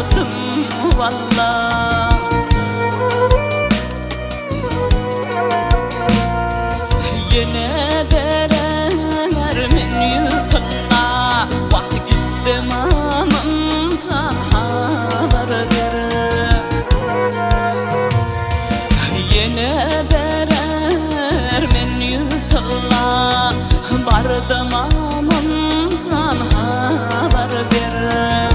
yaşadım valla. Yine berenermin yutuna, vah gittim amam can haber verir. Yine berermen yutuna, bardım amam can haber verir.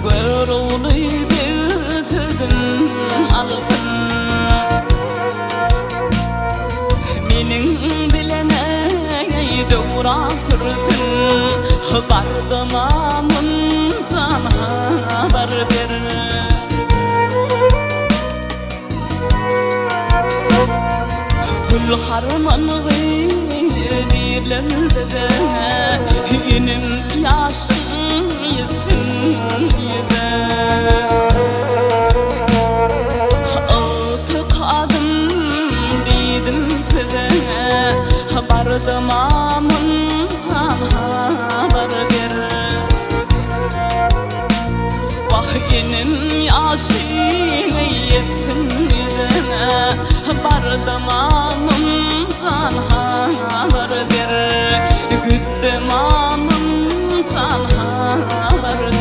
Gör oğlu büyütüdün altın. Menin bilene doğra sürdün, bardım amın can haber verir. Gül harman gıydirler de benim yaşım yetsin yine. Altı kadın dedim size, bardım amın can haber verir. Vah benim yaşım yetsin yine, bardım amın can haber verir. Güttüm amın can haber verir.